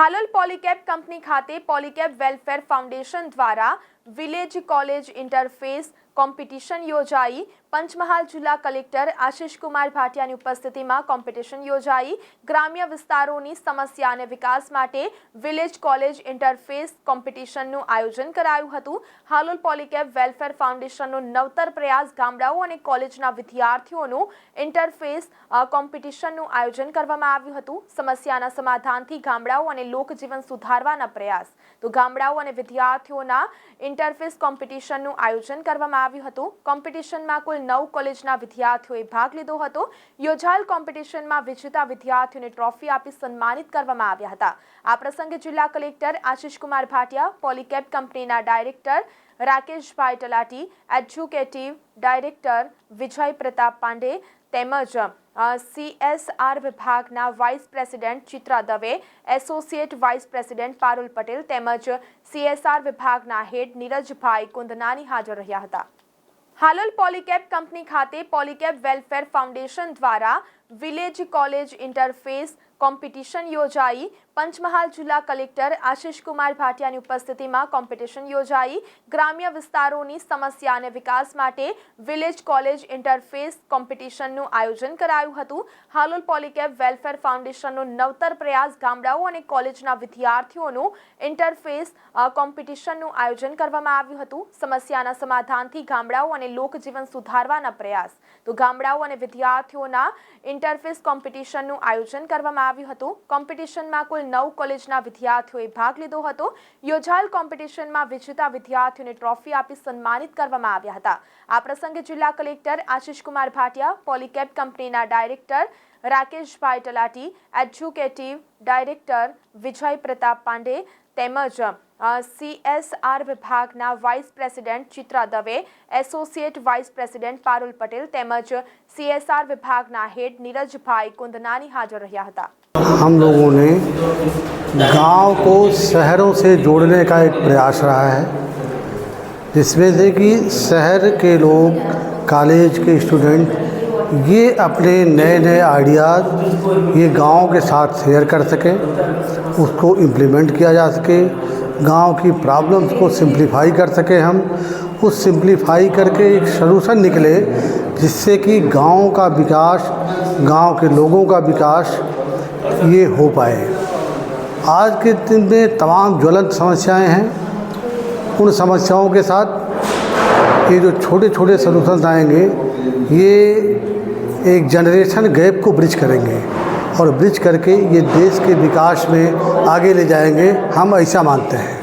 Halol Polycab company ખાતે Polycab welfare foundation દ્વારા village college interface competition યોજાઈ। પંચમહાલ જિલ્લા કલેક્ટર આશિષ કુમાર ભાટિયાની ઉપસ્થિતિમાં કોમ્પિટિશન યોજાઈ। ગ્રામ્ય વિસ્તારોની સમસ્યા અને વિકાસ માટે વિલેજ કોલેજ ઇન્ટરફેસ કોમ્પિટિશનનું આયોજન કરાયું હતું। હાલોલ પોલીકેબ વેલફેર ફાઉન્ડેશનનો નવતર પ્રયાસ ગામડાઓ અને કોલેજના વિદ્યાર્થીઓનું ઇન્ટરફેસ કોમ્પિટિશનનું આયોજન કરવામાં આવ્યું હતું। સમસ્યાના સમાધાનથી ગામડાઓ અને લોકજીવન સુધારવાના પ્રયાસ તો ગામડાઓ અને વિદ્યાર્થીઓના ઇન્ટરફેસ કોમ્પિટિશનનું આયોજન કરવામાં આવ્યું હતું। કોમ્પિટિશનમાં કુલ 9 કોલેજના વિદ્યાર્થીઓએ ભાગ લીધો હતો। યોજાયેલ કોમ્પિટિશનમાં વિજેતા વિદ્યાર્થીઓને ટ્રોફી આપી સન્માનિત કરવામાં આવ્યા હતા। આ પ્રસંગે જિલ્લા કલેક્ટર આશિષ કુમાર ભાટિયા, પોલીકેબ કંપનીના ડાયરેક્ટર રાકેશભાઈ તલાટી, એજ્યુકેટિવ ડાયરેક્ટર વિજય પ્રતાપ પાંડે તેમજ CSR વિભાગના vice president Chitra Dave, associate vice president Parul Patel તેમજ CSR વિભાગના હેડ નીરજભાઈ કુંદનાની હાજર રહ્યા હતા। હાલોલ પોલીકેબ કંપની ખાતે પોલીકેબ વેલફેર ફાઉન્ડેશન દ્વારા વિલેજ કોલેજ ઇન્ટરફેસ કોમ્પિટિશન યોજાઈ। પંચમહાલ જિલ્લા કલેક્ટર આશિષ કુમાર ભાટિયાની ઉપસ્થિતિમાં કોમ્પિટિશન યોજાઈ। ગ્રામ્ય વિસ્તારોની સમસ્યા અને વિકાસ માટે વિલેજ કોલેજ ઇન્ટરફેસ કોમ્પિટિશનનું આયોજન કરાયું હતું। હાલોલ પોલીકેબ વેલફેર ફાઉન્ડેશનનો નવતર પ્રયાસ ગામડાઓ અને કોલેજના વિદ્યાર્થીઓનું ઇન્ટરફેસ કોમ્પિટિશનનું આયોજન કરવામાં આવ્યું હતું। સમસ્યાના સમાધાનથી ગામડાઓ અને લોકજીવન સુધારવાના પ્રયાસ તો ગામડાઓ અને વિદ્યાર્થીઓના ઇન્ટરફેસ કોમ્પિટિશનનું આયોજન કરવામાં આવ્યું હતું। કોમ્પિટિશનમાં કુલ 9 કોલેજના વિદ્યાર્થીઓએ ભાગ લીધો હતો। યોજાયેલ કોમ્પિટિશનમાં વિજેતા વિદ્યાર્થીઓને ટ્રોફી આપી સન્માનિત કરવામાં આવ્યા હતા। આ પ્રસંગે જિલ્લા કલેક્ટર આશિષ કુમાર ભાટિયા, પોલીકેબ કંપનીના ડાયરેક્ટર રાકેશભાઈ તલાટી, એજ્યુકેટિવ ડાયરેક્ટર વિજય પ્રતાપ પાંડે તેમજ CSR વિભાગના vice president Chitra Dave, associate vice president Parul Patel તેમજ CSR विभागना हेड नीरजभाई कुंदनानी हाजिर रहा था। हम लोगों ने गांव को शहरों से जोड़ने का एक प्रयास रहा है, जिसमें से कि शहर के लोग, कॉलेज के स्टूडेंट ये अपने नए नए आइडियाज़ ये गांव के साथ शेयर कर सकें, उसको इम्प्लीमेंट किया जा सके, गांव की प्रॉब्लम्स को सिंप्लीफाई कर सकें। हम उस सिंप्लीफाई करके एक सलूशन निकले जिससे कि गांव का विकास, गांव के लोगों का विकास ये हो पाए। आज के दिन में तमाम ज्वलंत समस्याएं हैं, उन समस्याओं के साथ ये जो छोटे छोटे सलूशन आएंगे ये एक जनरेशन गैप को ब्रिज करेंगे और ब्रिज करके ये देश के विकास में आगे ले जाएंगे, हम ऐसा मानते हैं।